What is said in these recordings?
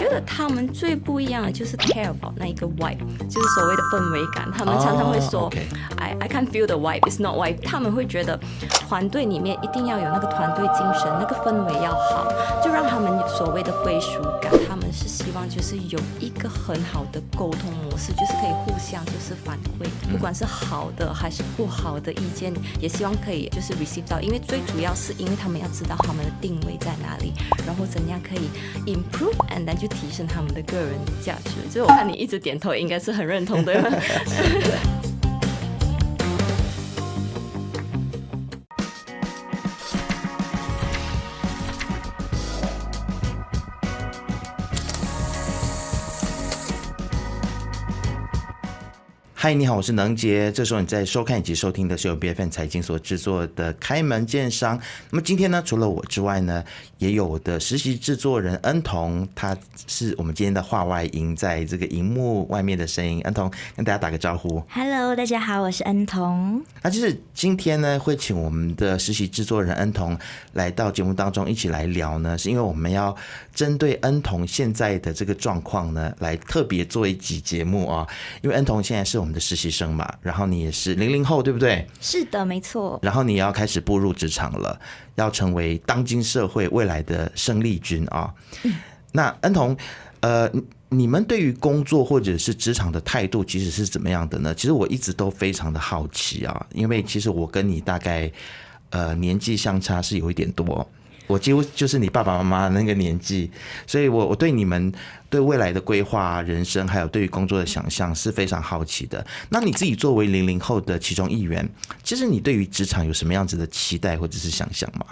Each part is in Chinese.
觉得他们最不一样的就是 care about 那一个 vibe， 就是所谓的氛围感。他们常常会说、I can't feel the vibe, it's not vibe。他们会觉得团队里面一定要有那个团队精神，那个氛围要好，就让他们有所谓的归属感。他们是希望就是有一个很好的沟通模式，就是可以互相就是反馈，不管是好的还是不好的意见，也希望可以就是 receive 到。因为最主要是因为他们要知道他们的定位在哪里，然后怎样可以 improve and then 去提升他们的个人价值。所以我看你一直点头，应该是很认同，对吗？嗨，你好，我是能杰。这时候你在收看以及收听的是由 BFM 财经所制作的开门见商。那么今天呢，除了我之外呢，也有我的实习制作人恩彤，他是我们今天的话外音，在这个荧幕外面的声音。恩彤跟大家打个招呼。Hello， 大家好，我是恩彤。那就是今天呢，会请我们的实习制作人恩彤来到节目当中一起来聊呢，是因为我们要针对恩彤现在的这个状况呢，来特别做一集节目啊。因为恩彤现在是我们的实习生嘛，然后你也是00后，对不对？是的，没错。然后你也要开始步入职场了，要成为当今社会未来的生力军啊。那恩彤，你们对于工作或者是职场的态度其实是怎么样的呢？其实我一直都非常的好奇啊，因为其实我跟你大概年纪相差是有一点多。我几乎就是你爸爸妈妈那个年纪，所以我对你们对未来的规划、人生，还有对于工作的想象是非常好奇的。那你自己作为00后的其中一员，其实你对于职场有什么样子的期待或者是想象吗？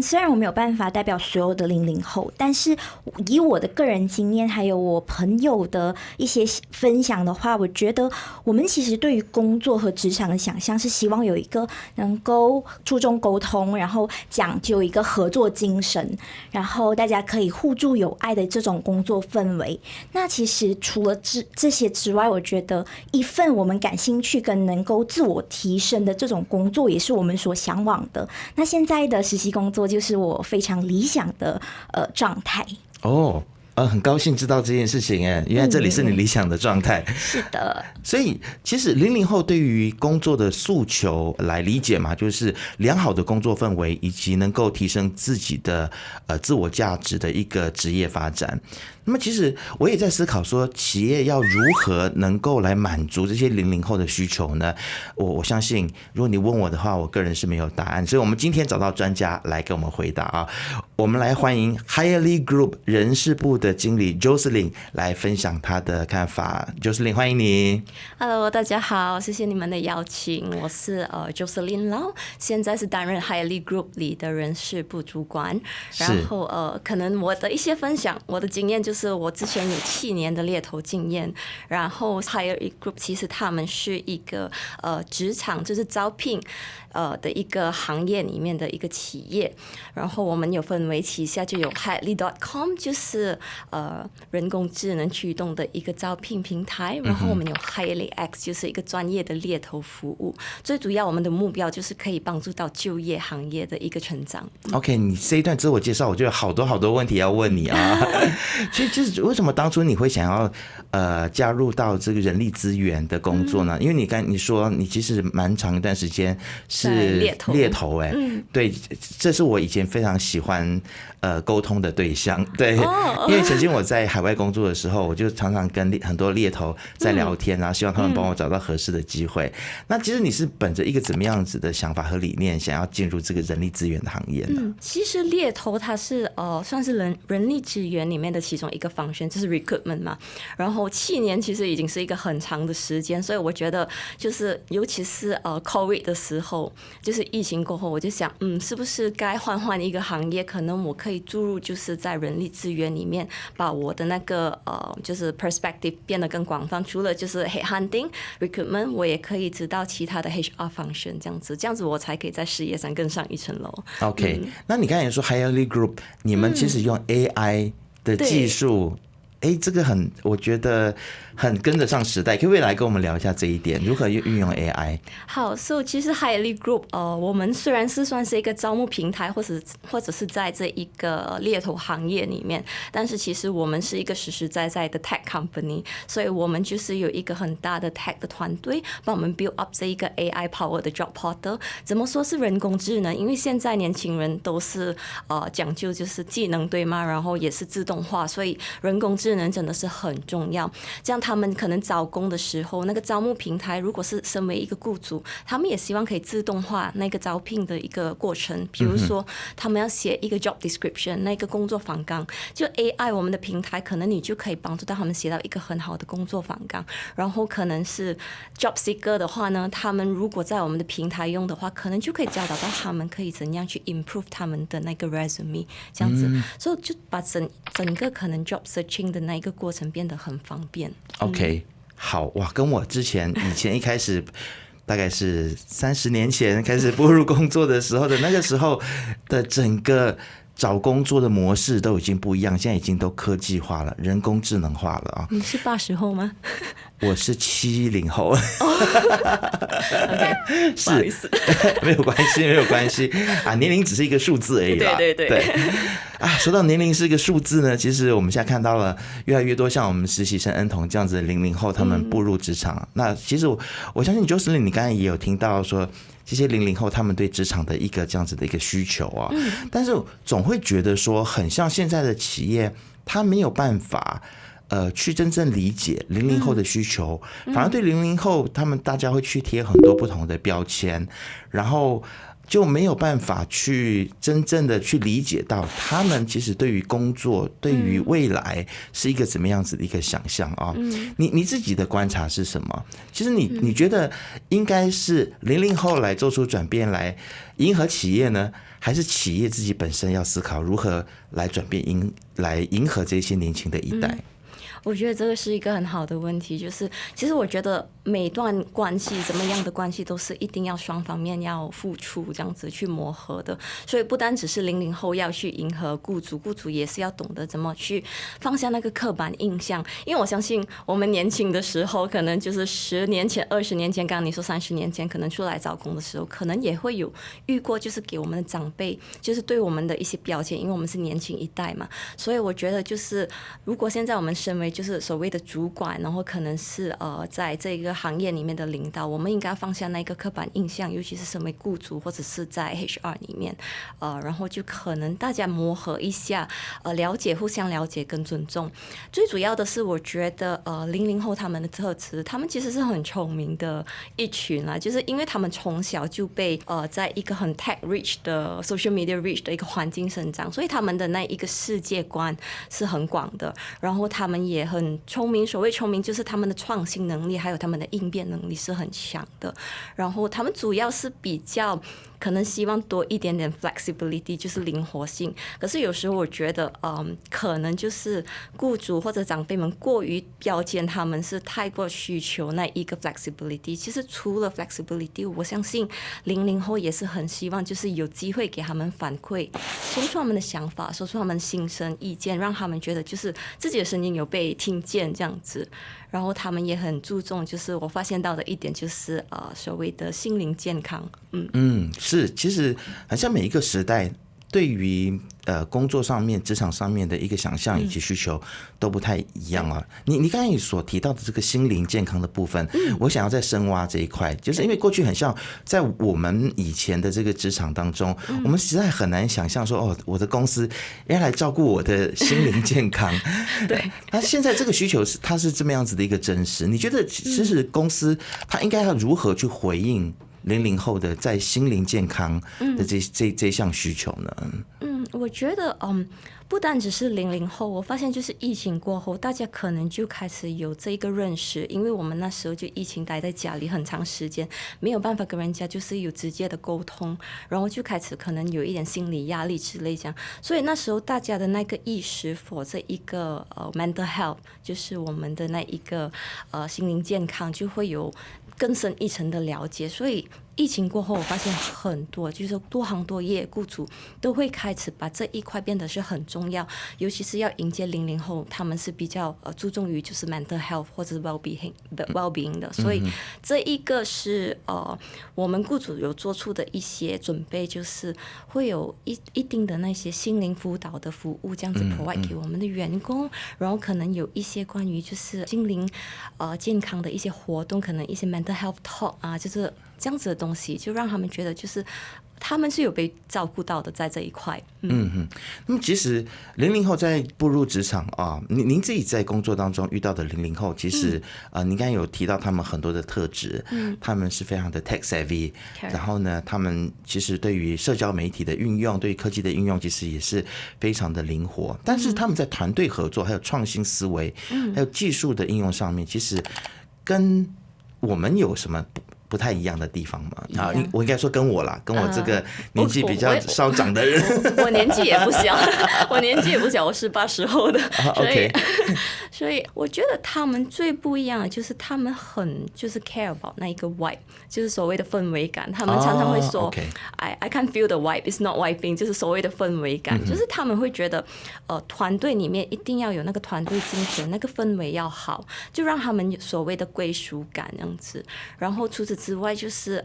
虽然我没有办法代表所有的00后，但是以我的个人经验，还有我朋友的一些分享的话，我觉得我们其实对于工作和职场的想象是希望有一个能够注重沟通，然后讲究一个合作精神，然后大家可以互助有爱的这种工作氛围。那其实除了这些之外，我觉得一份我们感兴趣跟能够自我提升的这种工作，也是我们所向往的。那现在的实习工作就是我非常理想的状态。哦，很高兴知道这件事情哎，原来这里是你理想的状态。是的，所以其实00后对于工作的诉求来理解嘛，就是良好的工作氛围，以及能够提升自己的自我价值的一个职业发展。那么其实我也在思考说，企业要如何能够来满足这些00后的需求呢？我相信，如果你问我的话，我个人是没有答案。所以我们今天找到专家来给我们回答啊。我们来欢迎 Highly Group 人事部的经理 Jocelyn 来分享她的看法。Jocelyn， 欢迎你。Hello， 大家好，谢谢你们的邀请。我是Jocelyn Lau， 现在是担任 Highly Group 里的人事部主管。然后可能我的一些分享，我的经验就是我之前有7年的猎头经验。然后 Highly Group 其实他们是一个职场就是招聘的一个行业里面的一个企业。然后我们有分为旗下就有 Highly.com， 就是人工智能驱动的一个招聘平台。然后我们有 HighlyX， 就是一个专业的猎头服务。最主要我们的目标就是可以帮助到就业行业的一个成长。OK， 你这一段自我介绍，我就有好多问题要问你啊。所以就是为什么当初你会想要加入到这个人力资源的工作呢？因为你说你其实蛮长一段时间是猎头哎，对，这是我以前非常喜欢沟通的对象，对，因为曾经我在海外工作的时候，我就常常跟很多猎头在聊天，然后希望他们帮我找到合适的机会。那其实你是本着一个怎么样子的想法和理念，想要进入这个人力资源的行业呢？其实猎头它是算是人力资源里面的其中一个function，就是 recruitment 嘛。然后7年其实已经是一个很长的时间，所以我觉得就是尤其是COVID 的时候，就是疫情过后，我就想是不是该换一个行业，可能我可以注入就是在人力资源里面，把我的那个就是 perspective 变得更广泛。除了就是 headhunting recruitment， 我也可以知道其他的 HR function， 这样子我才可以在事业上更上一层楼。OK，那你刚才说 Highly Group， 你们其实用 AI 的技术这个我觉得很跟得上时代，可不可以来跟我们聊一下这一点，如何运用 AI？ 好，所以其实 Highly Group， 我们虽然是算是一个招募平台，或者是在这一个猎头行业里面，但是其实我们是一个实实在在的 tech company， 所以我们就是有一个很大的 tech 的团队，帮我们 build up 这一个 AI power 的 job portal。怎么说是人工智能？因为现在年轻人都是讲究就是技能，对吗？然后也是自动化，所以人工智能真的是很重要。这样他们可能招工的时候，那个招募平台如果是身为一个雇主，他们也希望可以自动化那个招聘的一个过程。比如说，他们要写一个 job description， 那个工作访纲，就 AI 我们的平台，可能你就可以帮助到他们写到一个很好的工作访纲。然后可能是 job seeker 的话呢，他们如果在我们的平台用的话，可能就可以教导到他们可以怎样去 improve 他们的那个 resume， 这样子，所以就把整个可能 job searching 的那一个过程变得很方便。OK， 好哇，跟我以前一开始大概是30年前开始步入工作的时候的那个时候的整个找工作的模式都已经不一样，现在已经都科技化了，人工智能化了啊。你是80后吗？我是70后。OK， 不好意思，没有关系，没有关系啊，年龄只是一个数字而已啦。对啊，说到年龄是一个数字呢，其实我们现在看到了越来越多像我们实习生恩童这样子的00后，他们步入职场。那其实我相信 Jocelyn， 你刚才也有听到说，这些00后他们对职场的一个这样子的一个需求啊，但是总会觉得说，很像现在的企业，他没有办法。去真正理解00后的需求，反而对00后他们大家会去贴很多不同的标签，然后就没有办法去真正的去理解到他们其实对于工作、对于未来是一个怎么样子的一个想象啊。你自己的观察是什么？其实你觉得应该是00后来做出转变来迎合企业呢，还是企业自己本身要思考如何来转变来迎合这些年轻的一代？我觉得这个是一个很好的问题，就是其实我觉得每段关系怎么样的关系都是一定要双方面要付出，这样子去磨合的。所以不单只是00后要去迎合雇主，雇主也是要懂得怎么去放下那个刻板印象。因为我相信我们年轻的时候，可能就是10年前、20年前，刚刚你说30年前，可能出来找工的时候，可能也会有遇过，就是给我们的长辈就是对我们的一些标签，因为我们是年轻一代嘛。所以我觉得就是如果现在我们身为就是所谓的主管，然后可能是在这个行业里面的领导，我们应该放下那个刻板印象，尤其是身为雇主或者是在 HR 里面，然后就可能大家磨合一下，了解，互相了解跟尊重。最主要的是，我觉得00后他们的特质，他们其实是很聪明的一群啦，就是因为他们从小就被在一个很 tech rich 的 social media rich 的一个环境生长，所以他们的那一个世界观是很广的，然后他们也很聪明，所谓聪明就是他们的创新能力还有他们的应变能力是很强的，然后他们主要是比较可能希望多一点点 flexibility， 就是灵活性。可是有时候我觉得可能就是雇主或者长辈们过于标签他们是太过需求那一个 flexibility。其实除了 flexibility， 我相信00后也是很希望就是有机会给他们反馈，说出他们的想法，说出他们心声意见，让他们觉得就是自己的声音有被听见这样子。然后他们也很注重，就是我发现到的一点就是所谓的心灵健康。是，其实好像每一个时代对于工作上面、职场上面的一个想象以及需求都不太一样啊。你刚才所提到的这个心灵健康的部分，我想要再深挖这一块，就是因为过去很像在我们以前的这个职场当中，我们实在很难想象说，我的公司要来照顾我的心灵健康。对，那现在这个需求它是这么样子的一个真实，你觉得其实公司它应该要如何去回应00后的在心灵健康的这项需求呢？我觉得不单只是00后，我发现就是疫情过后，大家可能就开始有这个认识，因为我们那时候就疫情待在家里很长时间，没有办法跟人家就是有直接的沟通，然后就开始可能有一点心理压力之类这样，所以那时候大家的那个意识 for 这一个mental health， 就是我们的那一个心灵健康就会有更深一层的了解，所以疫情过后，我发现很多就是多行多业雇主都会开始把这一块变得是很重要，尤其是要迎接00后，他们是比较注重于就是 mental health 或者是 well-being 的，所以这一个是我们雇主有做出的一些准备，就是会有一定的那些心灵辅导的服务这样子 provide 给我们的员工，然后可能有一些关于就是心灵健康的一些活动，可能一些 mental health talk 啊，就是这样子的东西，就让他们觉得就是他们是有被照顾到的在这一块。那么其实00后在步入职场啊，您自己在工作当中遇到的00后，其实您刚才有提到他们很多的特质，他们是非常的 tech savvy，然后呢，他们其实对于社交媒体的运用，对于科技的运用，其实也是非常的灵活。但是他们在团队合作、还有创新思维、还有技术的应用上面，其实跟我们有什么不太一样的地方吗？啊，我应该说跟我啦，跟我这个年纪比较稍长的人，我年纪也不小，我年纪也不小，我80后的，所以我觉得他们最不一样的就是他们很就是 care about 那一个 vibe， 就是所谓的氛围感。他们常常会说，I can't feel the vibe, it's not vibing， 就是所谓的氛围感，就是他们会觉得，团队里面一定要有那个团队精神，那个氛围要好，就让他们所谓的归属感这样子。然后除此之外，就是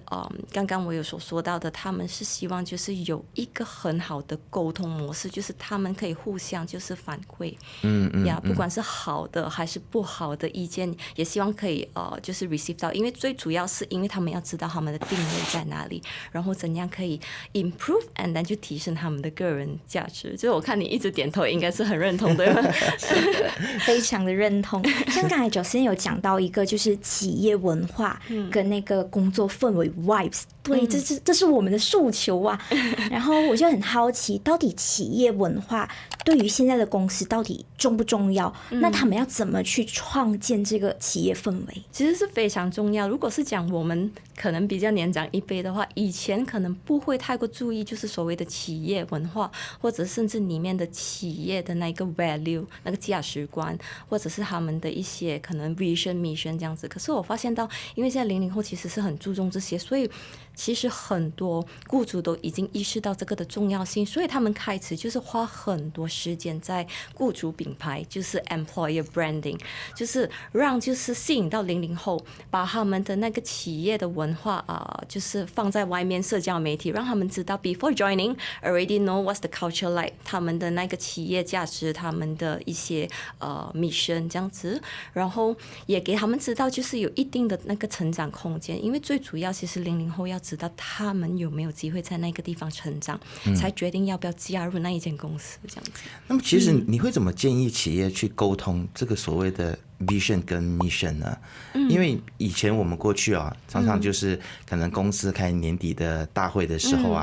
刚刚我有所说到的，他们是希望就是有一个很好的沟通模式，就是他们可以互相就是反馈，不管是好的还是不好的意见，也希望可以就是 receive 到，因为最主要是因为他们要知道他们的定位在哪里，然后怎样可以 improve and then 去提升他们的个人价值。就是我看你一直点头，应该是很认同对吗？非常的认同。像刚才Jocelyn有讲到一个就是企业文化跟那个工作氛围 vibes， 对，这是我们的诉求啊。然后我就很好奇，到底企业文化对于现在的公司到底重不重要？那他们要怎么去创建这个企业氛围？其实是非常重要。如果是讲我们可能比较年长一辈的话，以前可能不会太过注意，就是所谓的企业文化，或者甚至里面的企业的那个 value 那个价值观，或者是他们的一些可能 vision mission 这样子。可是我发现到，因为现在00后其实是很注重这些，所以其实很多雇主都已经意识到这个的重要性，所以他们开始就是花很多时间在雇主品牌，就是 employer branding， 就是让就是吸引到00后，把他们的那个企业的文化就是放在外面社交媒体，让他们知道 before joining already know what's the culture like， 他们的那个企业价值，他们的一些mission 这样子，然后也给他们知道就是有一定的那个成长空间，因为最主要其实00后要知道他们有没有机会在那个地方成长，才决定要不要加入那一间公司这样子。那么其实你会怎么建议企业去沟通这个所谓的 vision 跟 mission 呢？因为以前我们过去常常就是可能公司开年底的大会的时候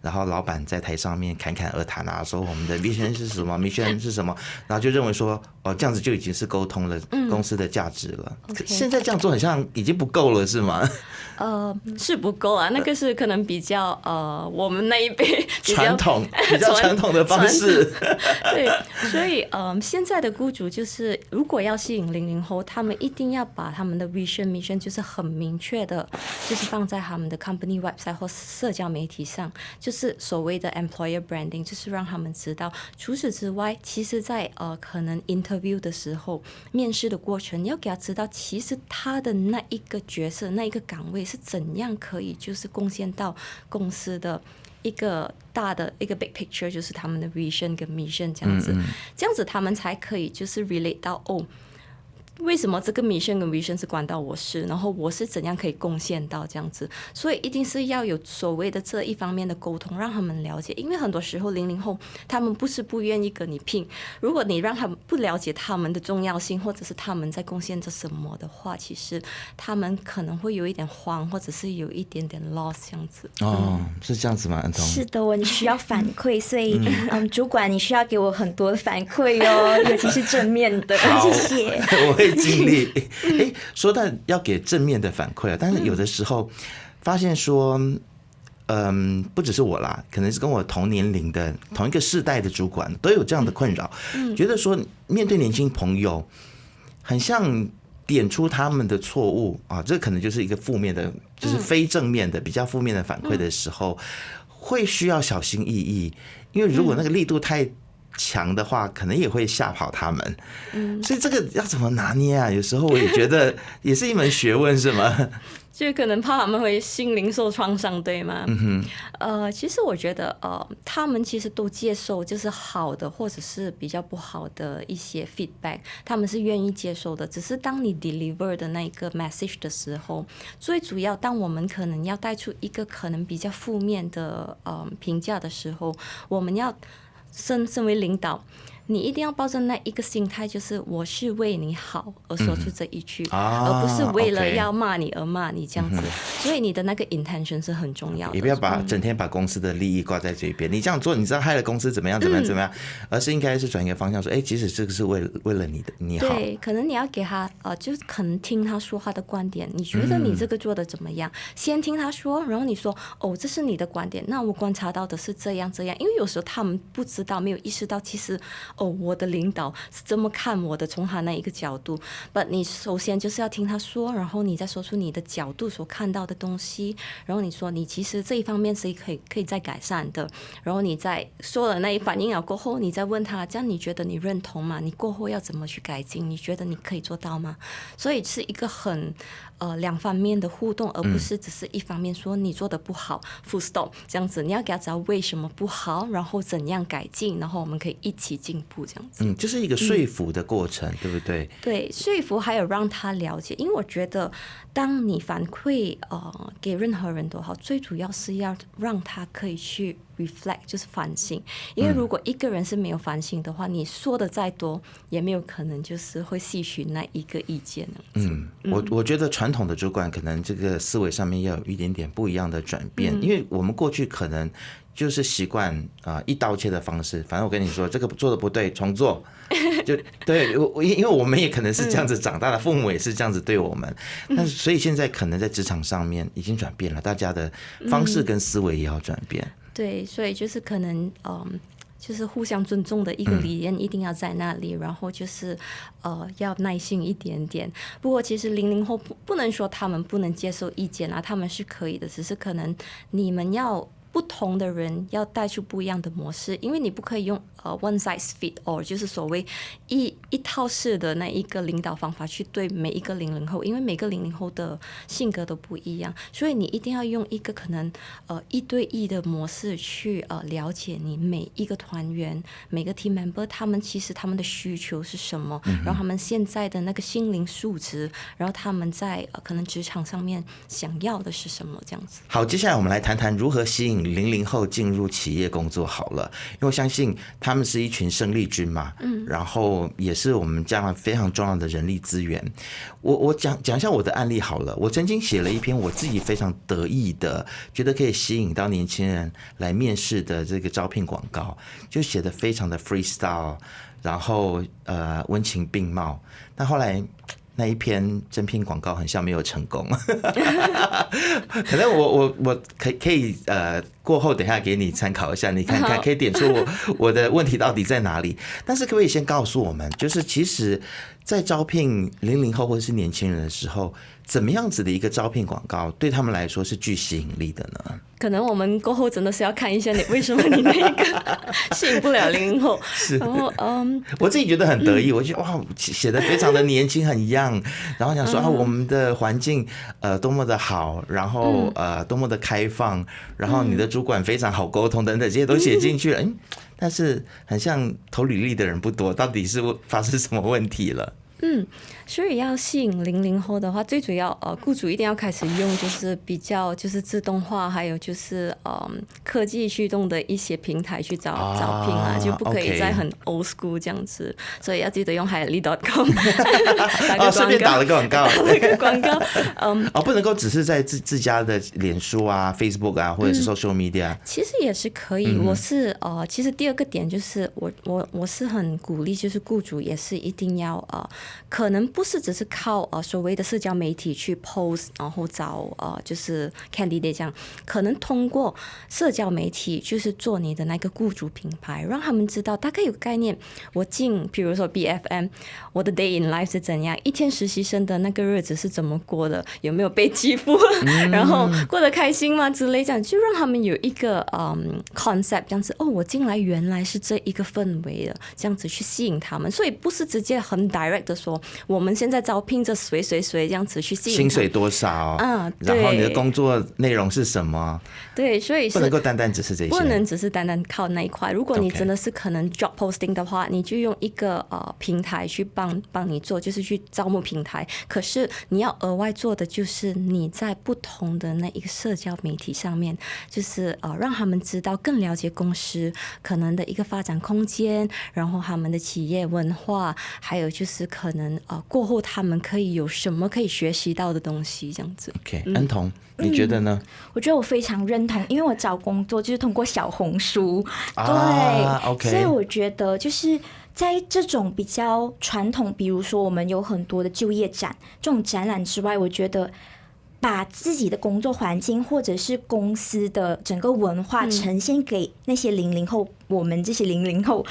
然后老板在台上面侃侃而谈说我们的 vision 是什么，mission 是什么，然后就认为说这样子就已经是沟通了公司的价值了。现在这样做很像已经不够了，是吗？是不够啊，那个是可能比较我们那一辈比较传统的方式。对，所以现在的雇主就是如果要吸引00后，他们一定要把他们的 vision mission 就是很明确的，就是放在他们的 company website 或社交媒体上，就是所谓的 employer branding， 就是让他们知道。除此之外，其实在可能 interview 的时候，面试的过程要给他知道，其实他的那一个角色那一个岗位是怎样可以就是贡献到公司的一个大的一个 big picture， 就是他们的 vision 跟 mission 这样子，这样子他们才可以就是 relate 到为什么这个 mission 跟 vision 是关到我事，然后我是怎样可以贡献到这样子，所以一定是要有所谓的这一方面的沟通，让他们了解。因为很多时候00后他们不是不愿意跟你拼，如果你让他们不了解他们的重要性，或者是他们在贡献着什么的话，其实他们可能会有一点慌，或者是有一点点 loss 这样子。是这样子吗？安东？是的，你需要反馈，所以主管你需要给我很多的反馈尤其是正面的。谢谢。我会尽力。说到要给正面的反馈但是有的时候发现说，不只是我啦，可能是跟我同年龄的同一个世代的主管都有这样的困扰，觉得说面对年轻朋友，很像点出他们的错误啊，这可能就是一个负面的，就是非正面的、比较负面的反馈的时候，会需要小心翼翼，因为如果那个力度太强的话，可能也会吓跑他们。所以这个要怎么拿捏啊？有时候我也觉得也是一门学问，是吗？就可能怕他们会心灵受创伤，对吗？其实我觉得，他们其实都接受，就是好的或者是比较不好的一些 feedback， 他们是愿意接受的。只是当你 deliver 的那一个 message 的时候，最主要，当我们可能要带出一个可能比较负面的评价的时候，我们要身为领导。你一定要抱着那一个心态，就是我是为你好而说出这一句，而不是为了要骂你而骂你这样子。所以你的那个 intention 是很重要的，也不要整天把公司的利益挂在嘴边。你这样做，你知道害了公司怎么样，而是应该是转一个方向说，其实这个是为了你好。对，可能你要给他就是可能听他说他的观点，你觉得你这个做的怎么样？先听他说，然后你说这是你的观点，那我观察到的是这样，因为有时候他们不知道，没有意识到，其实我的领导是这么看我的，从他那一个角度。But 你首先就是要听他说，然后你再说出你的角度所看到的东西，然后你说你其实这一方面是可以再改善的，然后你再说了那一反应了过后，你再问他，这样你觉得你认同吗？你过后要怎么去改进？你觉得你可以做到吗？所以是一个很两方面的互动，而不是只是一方面说你做的不好 full stop 这样子。你要给他知道为什么不好，然后怎样改进，然后我们可以一起进步这样子。就是一个说服的过程，对不对？对，说服还有让他了解，因为我觉得当你反馈给任何人都好，最主要是要让他可以去 reflect， 就是反省。因为如果一个人是没有反省的话，你说的再多也没有可能就是会吸取那一个意见。我觉得传统的主管可能这个思维上面要有一点点不一样的转变，因为我们过去可能就是习惯一刀切的方式，反正我跟你说这个做的不对，重做。就对，因为我们也可能是这样子长大的，父母也是这样子对我们，但是所以现在可能在职场上面已经转变了，大家的方式跟思维也要转变。对，所以就是可能就是互相尊重的一个理念一定要在那里，然后就是要耐心一点点。不过其实00后不能说他们不能接受意见啊，他们是可以的，只是可能你们要不同的人要带出不一样的模式，因为你不可以用one size fit all， 就是所谓一套式的那一个领导方法去对每一个00后，因为每个00后的性格都不一样，所以你一定要用一个可能一对一的模式去了解你每一个团员、每个 team member， 他们其实他们的需求是什么，然后他们现在的那个心灵素质，然后他们在可能职场上面想要的是什么，这样子。好，接下来我们来谈谈如何吸引00后进入企业工作好了，因为我相信他们是一群生力军嘛，然后也是我们将来非常重要的人力资源。我讲一下我的案例好了，我曾经写了一篇我自己非常得意的，觉得可以吸引到年轻人来面试的这个招聘广告，就写得非常的 freestyle， 然后温情并茂，但后来那一篇征聘广告很像没有成功，可能我可以过后等一下给你参考一下，你看看可以点出我的问题到底在哪里。但是可不可以先告诉我们，就是其实在招聘00后或者是年轻人的时候，怎么样子的一个招聘广告对他们来说是具吸引力的呢？可能我们过后真的是要看一下你为什么你那个吸引不了00后。是，然后我自己觉得很得意，我觉得哇，写得非常的年轻，很 young， 然后想说我们的环境多么的好，然后多么的开放，然后你的主管非常好沟通等等，这些都写进去了。但是很像投履历的人不多，到底是发生什么问题了？所以要吸引00后的话，最主要雇主一定要开始用就是比较就是自动化，还有就是科技驱动的一些平台去招聘啊，就不可以再很 old school 这样子，所以要记得用highly.com 顺便打了个广告，打了个广告，不能够只是在自家的脸书啊、Facebook 啊，或者是 social media，其实也是可以。我是其实第二个点就是我是很鼓励，就是雇主也是一定要可能不是只是靠所谓的社交媒体去 post， 然后找就是 candidate 这样，可能通过社交媒体就是做你的那个雇主品牌，让他们知道大概有个概念。我进比如说 BFM， 我的 day in life 是怎样，一天实习生的那个日子是怎么过的，有没有被欺负，然后过得开心吗之类，这样就让他们有一个concept， 这样子我进来原来是这一个氛围的，这样子去吸引他们。所以不是直接很 direct 的说我们现在招聘着谁这样子去吸引他们，薪水多少，然后你的工作内容是什么，对，所以是不能够单单只是这些，不能只是单单靠那一块。如果你真的是可能 job posting 的话，你就用一个平台去帮你做，就是去招募平台。可是你要额外做的就是你在不同的那一个社交媒体上面，就是让他们知道更了解公司可能的一个发展空间，然后他们的企业文化，还有就是可能过后他们可以有什么可以学习到的东西，这样子。OK， 恩彤，你觉得呢？我觉得我非常认同，因为我找工作就是通过小红书，对，OK， 所以我觉得就是在这种比较传统，比如说我们有很多的就业展这种展览之外，我觉得把自己的工作环境或者是公司的整个文化呈现给那些00后，我们这些00后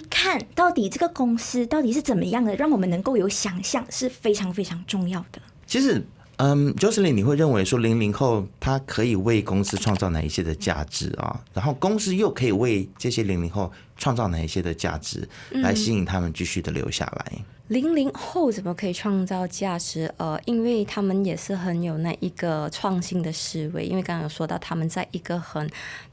看到底这个公司到底是怎么样的，让我们能够有想象，是非常非常重要的。其实Jocelyn， 你会认为说00后他可以为公司创造哪一些的价值啊？然后公司又可以为这些00后创造哪一些的价值，来吸引他们继续的留下来？00后怎么可以创造价值？因为他们也是很有那一个创新的思维，因为刚刚有说到他们在一个很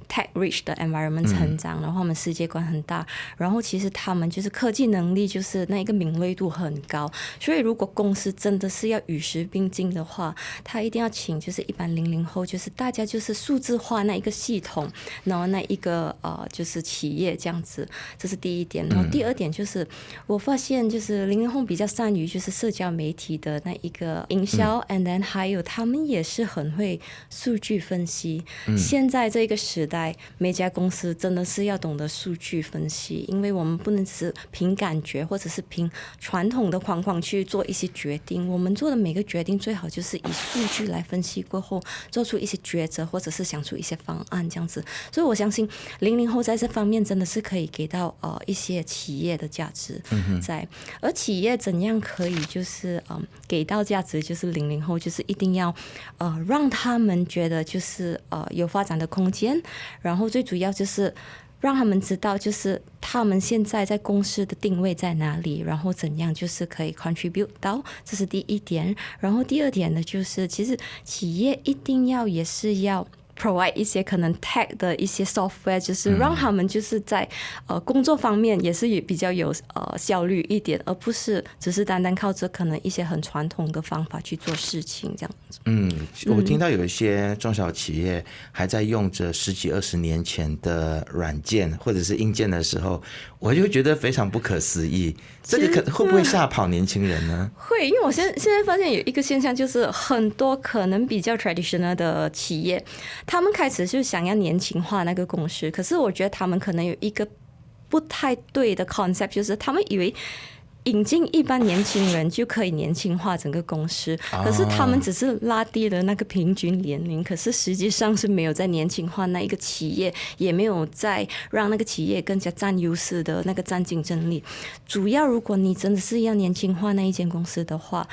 tech rich 的 environment 成长，然后他们世界观很大，然后其实他们就是科技能力就是那一个敏锐度很高，所以如果公司真的是要与时并进的话，他一定要请就是一般00后，就是大家就是数字化那一个系统，然后那一个就是企业这样子，这是第一点。然后第二点就是我发现就是00后比较善于就是社交媒体的那一个营销，and then 还有他们也是很会数据分析。现在这个时代，每家公司真的是要懂得数据分析，因为我们不能只是凭感觉或者是凭传统的框框去做一些决定，我们做的每个决定最好就是以数据来分析过后做出一些抉择，或者是想出一些方案这样子。所以我相信00后在这方面真的是可以给到一些企业的价值在，而企业怎样可以就是给到价值，就是00后就是一定要让他们觉得就是有发展的空间，然后最主要就是让他们知道就是他们现在在公司的定位在哪里，然后怎样就是可以 contribute 到，这是第一点。然后第二点呢，就是其实企业一定要也是要provide 一些可能 tech 的一些 software， 就是让他们就是在工作方面也是比较有效率一点，而不是只是单单靠着可能一些很传统的方法去做事情这样子。我听到有一些中小企业还在用着10几20年前的软件或者是硬件的时候，我就觉得非常不可思议。这个会不会吓跑年轻人呢？会，因为我现在发现有一个现象，就是很多可能比较 traditional 的企业，他们开始就想要年轻化那个公司，可是我觉得他们可能有一个不太对的 concept， 就是他们以为引进一般年轻人就可以年轻化整个公司，可是他们只是拉低了那个平均年龄，可是实际上是没有在年轻化那一个企业，也没有在让那个企业更加占优势的那个占竞争力。主要如果你真的是要年轻化那一间公司的话，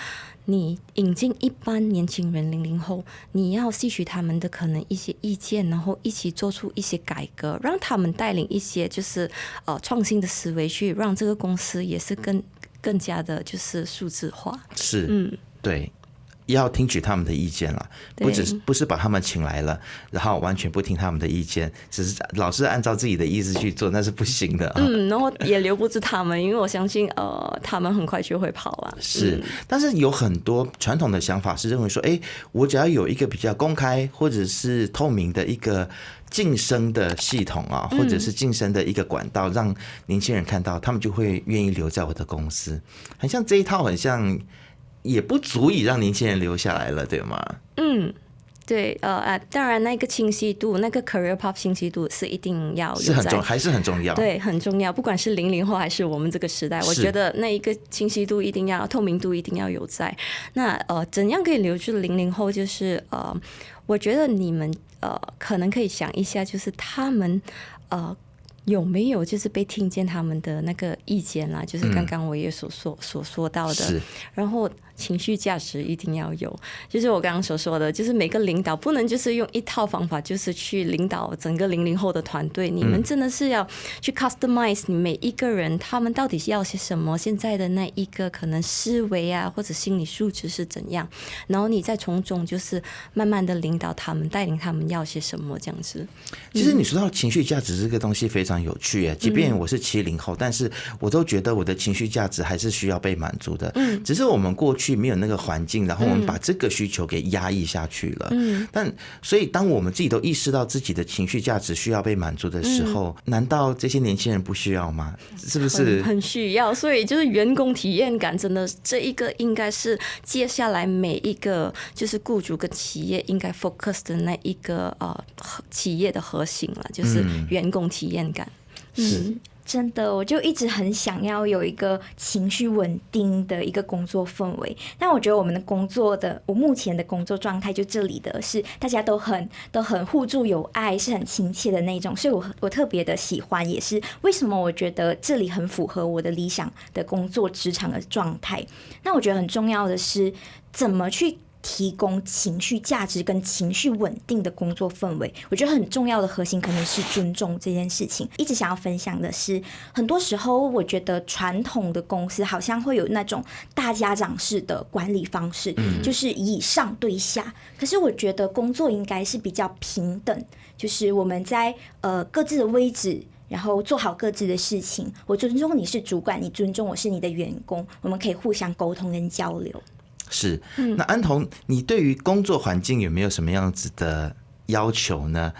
你引进一般年轻人00后，你要吸取他们的可能一些意见，然后一起做出一些改革，让他们带领一些就是创新的思维，去让这个公司也是更加的就是数字化。是，对，要听取他们的意见了，不是把他们请来了，然后完全不听他们的意见，只是老是按照自己的意思去做，那是不行的。然后也留不住他们，因为我相信他们很快就会跑了。是，但是有很多传统的想法是认为说，我只要有一个比较公开或者是透明的一个晋升的系统啊，或者是晋升的一个管道，让年轻人看到，他们就会愿意留在我的公司。很像这一套，很像也不足以让年轻人留下来了，对吗？对，当然那个清晰度，那个 career path 清晰度是一定要有在，还是很重要。对，很重要。不管是00后还是我们这个时代，我觉得那一个清晰度一定要，透明度一定要有在。那怎样可以留住00后？就是我觉得你们可能可以想一下，就是他们有没有就是被听见他们的那个意见啦？就是刚刚我也所说到的，然后情绪价值一定要有，就是我刚刚所说的，就是每个领导不能就是用一套方法就是去领导整个00后的团队，你们真的是要去 customize 你每一个人他们到底要些什么，现在的那一个可能思维啊或者心理素质是怎样，然后你再从中就是慢慢的领导他们，带领他们要些什么这样子。其实你说到情绪价值这个东西非常有趣耶，即便我是70后，但是我都觉得我的情绪价值还是需要被满足的。只是我们过去没有那个环境，然后我们把这个需求给压抑下去了。但所以当我们自己都意识到自己的情绪价值需要被满足的时候，难道这些年轻人不需要吗？是不是？很需要。所以就是员工体验感，真的这一个应该是接下来每一个就是雇主跟企业应该 focus 的那一个企业的核心了，就是员工体验感。真的，我就一直很想要有一个情绪稳定的一个工作氛围。但我觉得我们的我目前的工作状态就这里的是大家都很互助有爱，是很亲切的那种，所以我特别的喜欢，也是为什么我觉得这里很符合我的理想的工作职场的状态。那我觉得很重要的是怎么去提供情绪价值跟情绪稳定的工作氛围。我觉得很重要的核心可能是尊重这件事情。一直想要分享的是，很多时候我觉得传统的公司好像会有那种大家长式的管理方式，就是以上对下。可是我觉得工作应该是比较平等，就是我们在各自的位置，然后做好各自的事情。我尊重你是主管，你尊重我是你的员工，我们可以互相沟通跟交流。是，那安彤，你对于工作环境有没有什么样子的要求呢？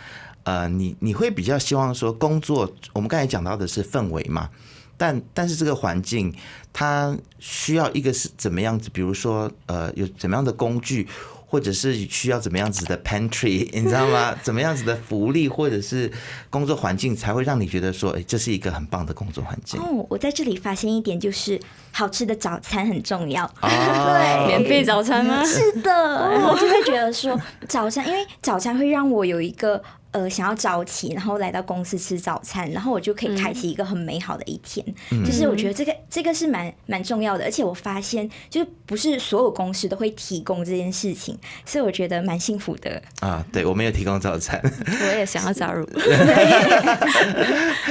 你会比较希望说工作，我们刚才讲到的是氛围嘛，但是这个环境它需要一个是怎么样子？比如说有怎么样的工具，或者是需要怎么样子的 pantry， 你知道吗？怎么样子的福利或者是工作环境才会让你觉得说，这是一个很棒的工作环境？我在这里发现一点，就是好吃的早餐很重要。对，免费早餐吗？是的，我就会觉得说早餐，因为早餐会让我有一个想要早起，然后来到公司吃早餐，然后我就可以开启一个很美好的一天。就是我觉得这个是蛮重要的，而且我发现就是不是所有公司都会提供这件事情，所以我觉得蛮幸福的啊。对，我们有提供早餐，我也想要加入。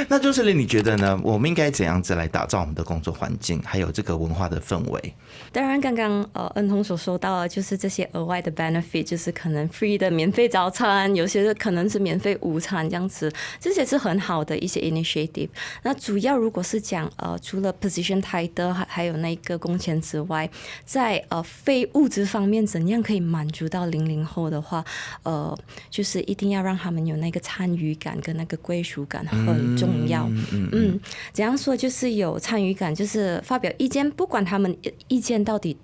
那就是你觉得呢？我们应该怎样子来打造我们的工作环境，还有这个文化的氛围？当然，刚刚恩彤所说到的就是这些额外的 benefit， 就是可能 free 的免费早餐，有些可能是免费午餐这样子，这些是很好的一些 initiative。那主要如果是讲除了 position title 还有那个工钱之外，在非物质方面怎样可以满足到00后的话，就是一定要让他们有那个参与感跟那个归属感很重要。怎样说就是有参与感，就是发表意见，不管他们意见到底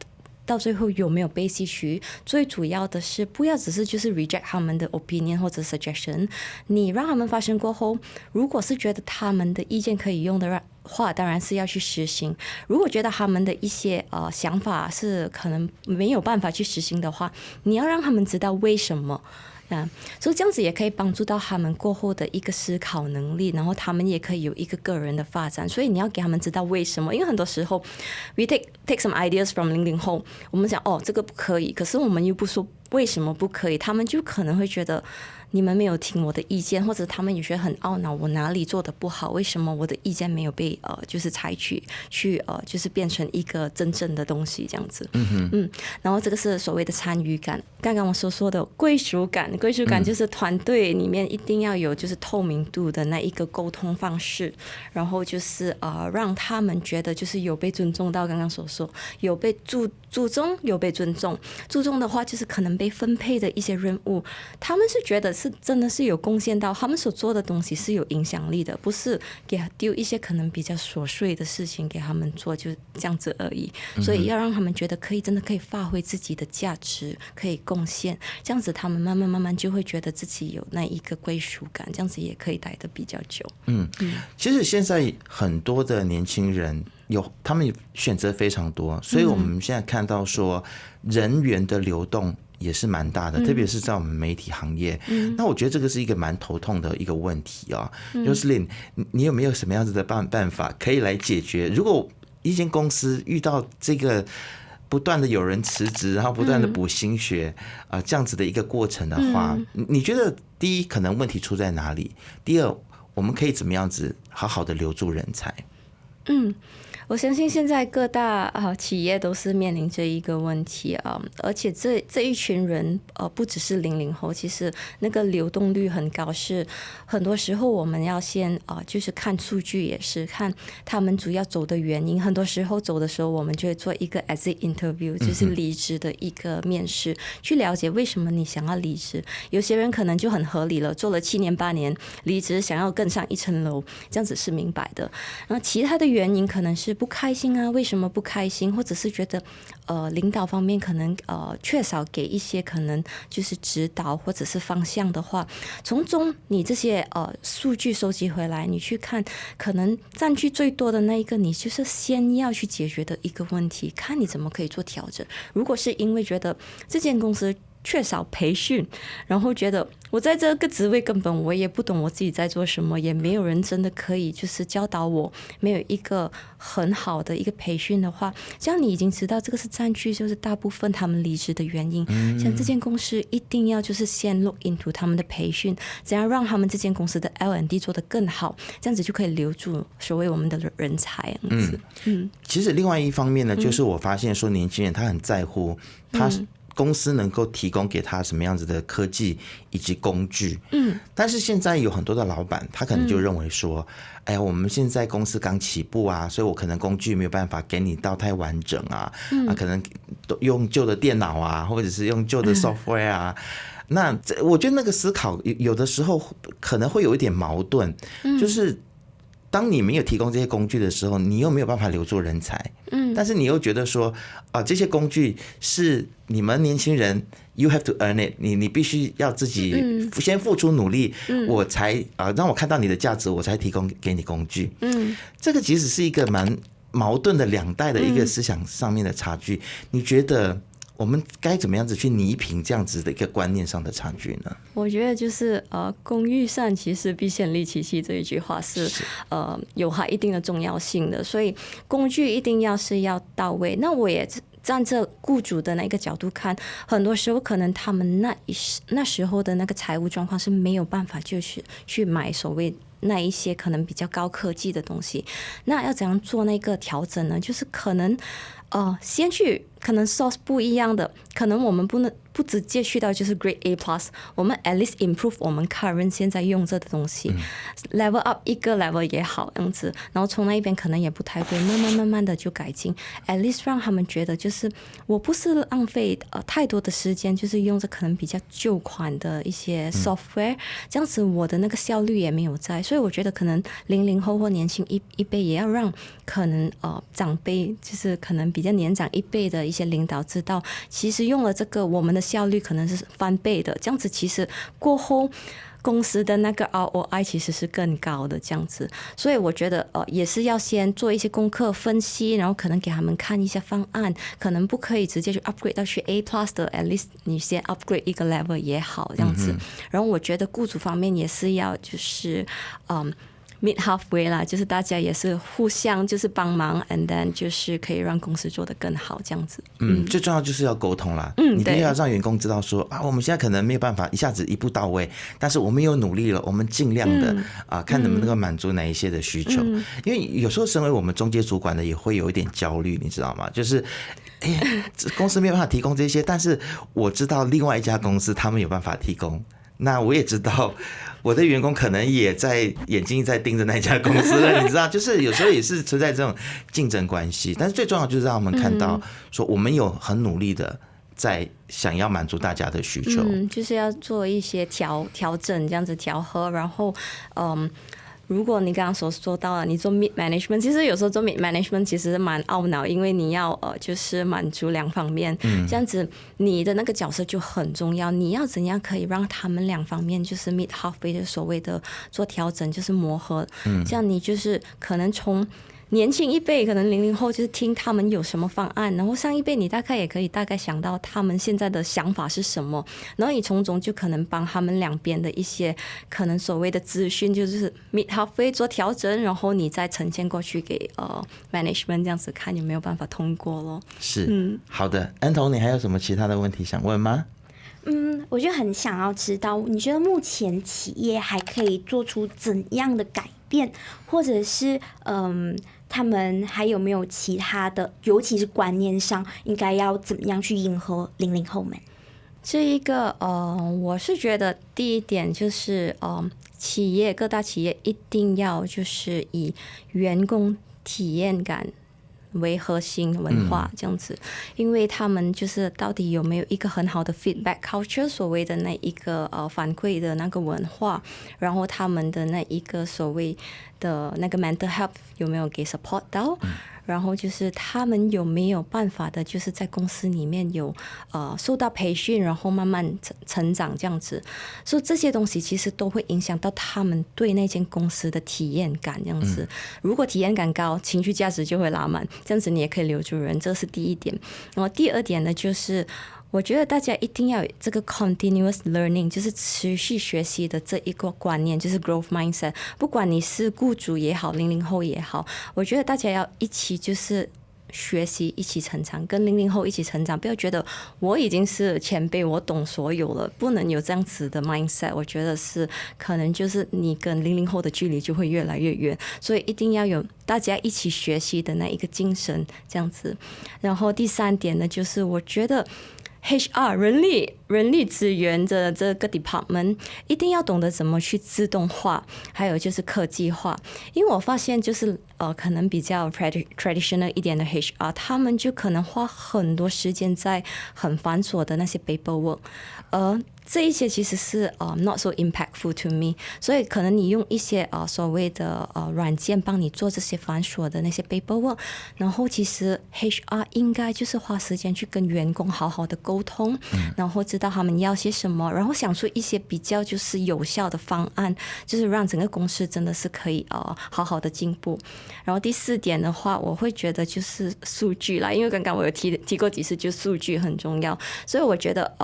到最后有没有被吸取，最主要的是不要只是就是 reject 他们的 opinion 或者 suggestion， 你让他们发生过后，如果是觉得他们的意见可以用的话，当然是要去实行。如果觉得他们的一些想法是可能没有办法去实行的话，你要让他们知道为什么。所以这样子也可以帮助到他们过后的一个思考能力，然后他们也可以有一个个人的发展。所以你要给他们知道为什么，因为很多时候 we take some ideas from 00后，我们讲这个不可以，可是我们又不说为什么不可以，他们就可能会觉得你们没有听我的意见，或者他们也觉得很懊恼，我哪里做的不好，为什么我的意见没有被就是采取去就是变成一个真正的东西这样子。然后这个是所谓的参与感。刚刚我所说的归属感就是团队里面一定要有就是透明度的那一个沟通方式，然后就是让他们觉得就是有被尊重到，刚刚所说有被注重有被尊重。注重的话就是可能被分配的一些任务，他们是觉得是真的是有贡献到，他们所做的东西是有影响力的，不是给丢一些可能比较琐碎的事情给他们做，就这样子而已。所以要让他们觉得真的可以发挥自己的价值，可以贡献，这样子他们慢慢就会觉得自己有那一个归属感，这样子也可以待得比较久。其实现在很多的年轻人他们选择非常多，所以我们现在看到说人员的流动也是蛮大的，特别是在我们媒体行业。那我觉得这个是一个蛮头痛的一个问题啊。Jocelyn， 你有没有什么样子的办法可以来解决？如果一间公司遇到这个不断的有人辞职，然后不断的补薪水这样子的一个过程的话，你觉得第一可能问题出在哪里？第二，我们可以怎么样子好好的留住人才？我相信现在各大企业都是面临这一个问题啊，而且这一群人不只是00后，其实那个流动率很高，是很多时候我们要先就是看数据，也是看他们主要走的原因。很多时候走的时候，我们就会做一个 exit interview， 就是离职的一个面试，去了解为什么你想要离职。有些人可能就很合理了，做了7年8年离职，想要更上一层楼，这样子是明白的。然后其他的原因可能是不开心啊，为什么不开心？或者是觉得领导方面可能缺少给一些可能就是指导或者是方向的话，从中你这些数据收集回来，你去看可能占据最多的那一个，你就是先要去解决的一个问题，看你怎么可以做调整。如果是因为觉得这间公司缺少培训，然后觉得我在这个职位根本我也不懂我自己在做什么，也没有人真的可以就是教导我，没有一个很好的一个培训的话，这样你已经知道这个是占据就是大部分他们离职的原因。像这间公司一定要就是先 look into 他们的培训，怎样让他们这间公司的 L&D 做得更好，这样子就可以留住所谓我们的人才。其实另外一方面呢，就是我发现说年轻人他很在乎他公司能够提供给他什么样子的科技以及工具。但是现在有很多的老板他可能就认为说哎呀，我们现在公司刚起步啊，所以我可能工具没有办法给你到太完整啊，可能都用旧的电脑啊，或者是用旧的 software 啊。那我觉得那个思考有的时候可能会有一点矛盾，就是当你没有提供这些工具的时候，你又没有办法留住人才，但是你又觉得说这些工具是你们年轻人 you have to earn it， 你必须要自己先付出努力，我才让我看到你的价值，我才提供给你工具。这个其实是一个蛮矛盾的两代的一个思想上面的差距。你觉得我们该怎么样子去弥平这样子的一个观念上的差距呢？我觉得就是工欲善其事必先利其器这一句话是有它一定的重要性的，所以工具一定要到位。那我也站着雇主的那个角度看，很多时候可能他们那时候的那个财务状况是没有办法就是去买所谓那一些可能比较高科技的东西。那要怎样做那个调整呢？就是可能先去可能 source 不一样的，可能我们不直接去到就是 Grade A+， 我们 at least improve 我们 current 现在用这的东西，level up 一个 level 也好这样子，然后从那一边可能也不太对，慢慢的就改进 ，at least 让他们觉得就是我不是浪费太多的时间，就是用着可能比较旧款的一些 software，这样子我的那个效率也没有在，所以我觉得可能00后或年轻一辈也要让可能长辈就是可能比较年长一辈的一些领导知道，其实用了这个我们的效率可能是翻倍的，这样子其实过后公司的那个 ROI 其实是更高的这样子。所以我觉得也是要先做一些功课分析，然后可能给他们看一些方案，可能不可以直接去 upgrade 到去 A+ 的 at least 你先 upgrade 一个 level 也好这样子。然后我觉得雇主方面也是要就是meet halfway 啦，就是大家也是互相就是帮忙 and then 就是可以让公司做得更好这样子。最重要就是要沟通啦。你必须要让员工知道说我们现在可能没有办法一下子一步到位，但是我们有努力了，我们尽量的看能不能够满足哪一些的需求。因为有时候身为我们中阶主管的也会有一点焦虑，你知道吗？就是公司没有办法提供这些，但是我知道另外一家公司他们有办法提供，那我也知道我的员工可能也在眼睛在盯着那家公司了，你知道，就是有时候也是存在这种竞争关系。但是最重要就是让他们看到，说我们有很努力的在想要满足大家的需求，就是要做一些调整，这样子调和，然后如果你刚刚所说到了，你做 mid management， 其实有时候做 mid management 其实蛮懊恼，因为你要就是满足两方面，这样子你的那个角色就很重要。你要怎样可以让他们两方面就是 mid halfway 的所谓的做调整，就是磨合，这样你就是可能从年轻一辈可能00后就是听他们有什么方案，然后上一辈你大概也可以大概想到他们现在的想法是什么，然后你从中就可能帮他们两边的一些可能所谓的资讯就是 meet halfway 做调整，然后你再呈现过去给management 这样子看有没有办法通过咯。是，好的，恩彤，你还有什么其他的问题想问吗？我就很想要知道，你觉得目前企业还可以做出怎样的改变，或者是他们还有没有其他的，尤其是观念上应该要怎么样去迎合00后们？这一个我是觉得第一点就是企业各大企业一定要就是以员工体验感为核心文化这样子，因为他们就是到底有没有一个很好的 feedback culture， 所谓的那一个反馈的那个文化，然后他们的那一个所谓的那个 mental health 有没有给 support 到，然后就是他们有没有办法的就是在公司里面有受到培训，然后慢慢成长这样子，所以这些东西其实都会影响到他们对那间公司的体验感这样子，如果体验感高，情绪价值就会拉满，这样子你也可以留住人，这是第一点。然后第二点呢，就是我觉得大家一定要有这个 continuous learning， 就是持续学习的这一个观念，就是 growth mindset。不管你是雇主也好，00后也好，我觉得大家要一起就是学习，一起成长，跟00后一起成长。不要觉得我已经是前辈，我懂所有了，不能有这样子的 mindset。我觉得是可能就是你跟00后的距离就会越来越远，所以一定要有大家一起学习的那一个精神，这样子。然后第三点呢，就是我觉得HR 人力资源的这个 department 一定要懂得怎么去自动化，还有就是科技化，因为我发现就是可能比较 traditional 一点的 HR， 他们就可能花很多时间在很繁琐的那些 paperwork， 这一些其实是not so impactful to me， 所以可能你用一些所谓的软件帮你做这些繁琐的那些 paperwork， 然后其实 HR 应该就是花时间去跟员工好好的沟通，然后知道他们要些什么，然后想出一些比较就是有效的方案，就是让整个公司真的是可以好好的进步。然后第四点的话，我会觉得就是数据啦，因为刚刚我有提过几次，就数据很重要，所以我觉得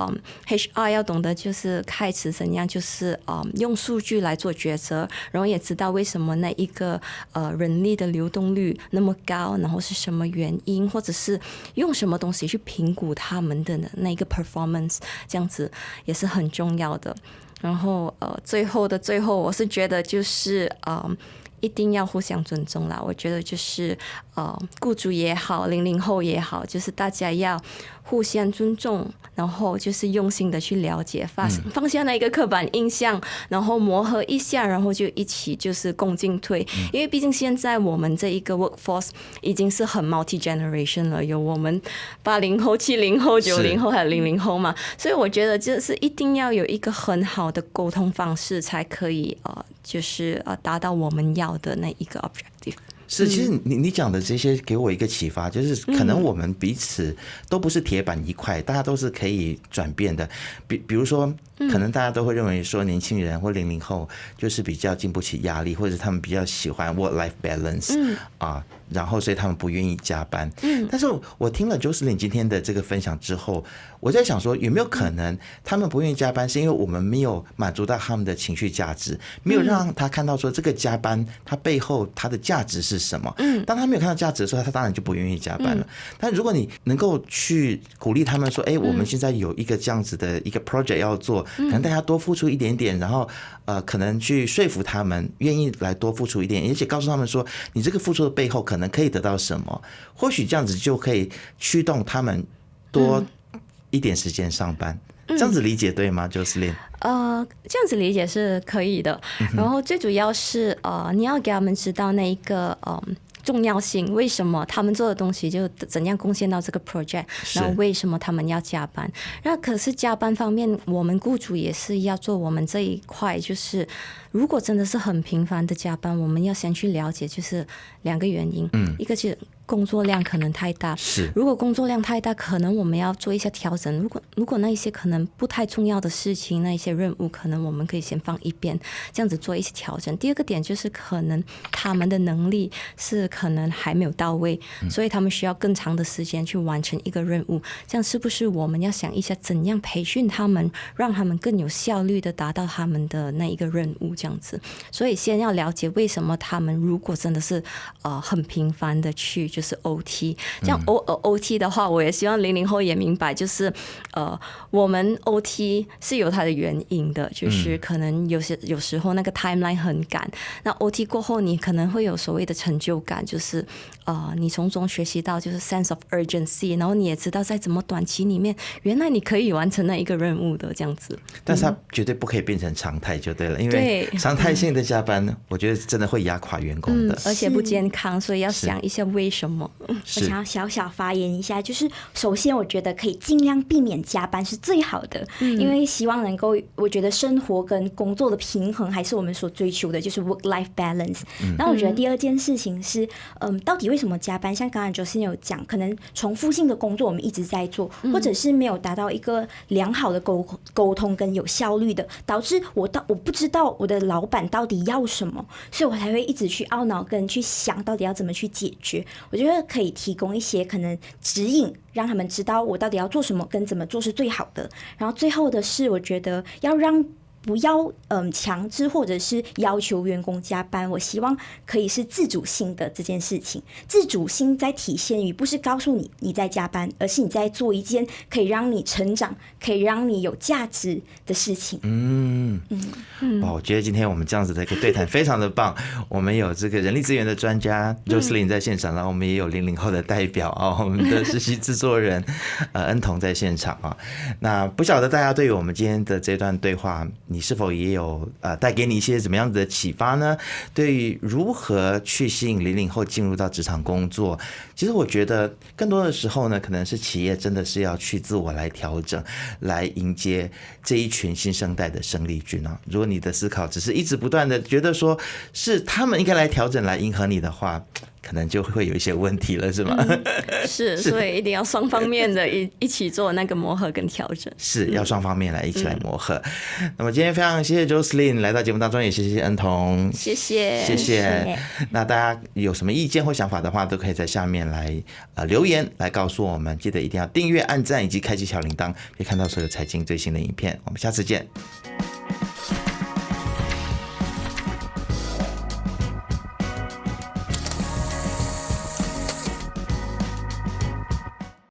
HR 要懂得就是开始怎样就是用数据来做抉择，然后也知道为什么那一个人力的流动率那么高，然后是什么原因，或者是用什么东西去评估他们的那个 performance， 这样子也是很重要的。然后最后的最后，我是觉得就是一定要互相尊重啦。我觉得就是雇主也好，00后也好，就是大家要互相尊重，然后就是用心的去了解，放下那一个刻板印象，然后磨合一下，然后就一起就是共进退。因为毕竟现在我们这一个 workforce 已经是很 multi generation 了，有我们80后、70后、90后还有00后嘛，所以我觉得就是一定要有一个很好的沟通方式，才可以就是达到我们要的那一个 objective。是，其实你讲的这些给我一个启发，就是可能我们彼此都不是铁板一块，大家都是可以转变的。比如说，可能大家都会认为说年轻人或00后就是比较经不起压力，或者他们比较喜欢 work-life balance 然后所以他们不愿意加班。但是我听了 Jocelyn 今天的这个分享之后，我在想说有没有可能他们不愿意加班是因为我们没有满足到他们的情绪价值，没有让他看到说这个加班他背后他的价值是什么。当他没有看到价值的时候，他当然就不愿意加班了。但如果你能够去鼓励他们说，我们现在有一个这样子的一个 project 要做，可能大家多付出一点点，然后可能去说服他们愿意来多付出一点，而且告诉他们说你这个付出的背后可能可以得到什么，或许这样子就可以驱动他们多一点时间上班。这样子理解对吗 Jocelyn？ 这样子理解是可以的。然后最主要是你要给他们知道那一个重要性，为什么他们做的东西就怎样贡献到这个 project， 然后为什么他们要加班。那可是加班方面，我们雇主也是要做我们这一块，就是如果真的是很频繁的加班，我们要先去了解就是2个原因，一个是工作量可能太大，如果工作量太大，可能我们要做一些调整。如果那一些可能不太重要的事情，那一些任务，可能我们可以先放一边，这样子做一些调整。第二个点就是可能他们的能力是可能还没有到位，所以他们需要更长的时间去完成一个任务。这样是不是我们要想一下怎样培训他们，让他们更有效率的达到他们的那一个任务，这样子。所以先要了解为什么他们如果真的是很频繁的去就是 OT， 这样OT 的话，我也希望00后也明白，就是我们 OT 是有它的原因的，就是可能有时候那个 timeline 很赶，那 OT 过后你可能会有所谓的成就感，就是你从中学习到就是 sense of urgency， 然后你也知道在怎么短期里面，原来你可以完成那一个任务的这样子。但是它绝对不可以变成常态就对了，因为常态性的加班，我觉得真的会压垮员工的，而且不健康，所以要想一下为什么。我想要小小发言一下，就是首先我觉得可以尽量避免加班是最好的，因为希望能够，我觉得生活跟工作的平衡还是我们所追求的，就是 work-life balance。那我觉得第二件事情是，到底为什么加班？像刚才Jocelyn有讲，可能重复性的工作我们一直在做，或者是没有达到一个良好的沟通跟有效率的，导致我不知道我的老板到底要什么，所以我才会一直去懊恼跟去想到底要怎么去解决。我觉得可以提供一些可能指引，让他们知道我到底要做什么跟怎么做是最好的。然后最后的是，我觉得要让不要强制或者是要求员工加班，我希望可以是自主性的这件事情。自主性在体现于不是告诉你在加班，而是你在做一件可以让你成长、可以让你有价值的事情。哇，我觉得今天我们这样子的一个对谈非常的棒。我们有这个人力资源的专家 Jocelyn 在现场，然后我们也有00后的代表我们的实习制作人恩彤在现场那不晓得大家对于我们今天的这段对话，你是否也有带给你一些怎么样子的启发呢？对于如何去吸引00后进入到职场工作，其实我觉得更多的时候呢，可能是企业真的是要去自我来调整，来迎接这一群新生代的生力军如果你的思考只是一直不断的觉得说是他们应该来调整来迎合你的话，可能就会有一些问题了，是吗？是，所以一定要双方面的一起做那个磨合跟调整，是要双方面来一起来磨合。那么今天非常谢谢 Jocelyn 来到节目当中，也谢谢恩彤，谢谢。那大家有什么意见或想法的话，都可以在下面来留言来告诉我们。记得一定要订阅、按赞以及开启小铃铛，可以看到所有财经最新的影片。我们下次见。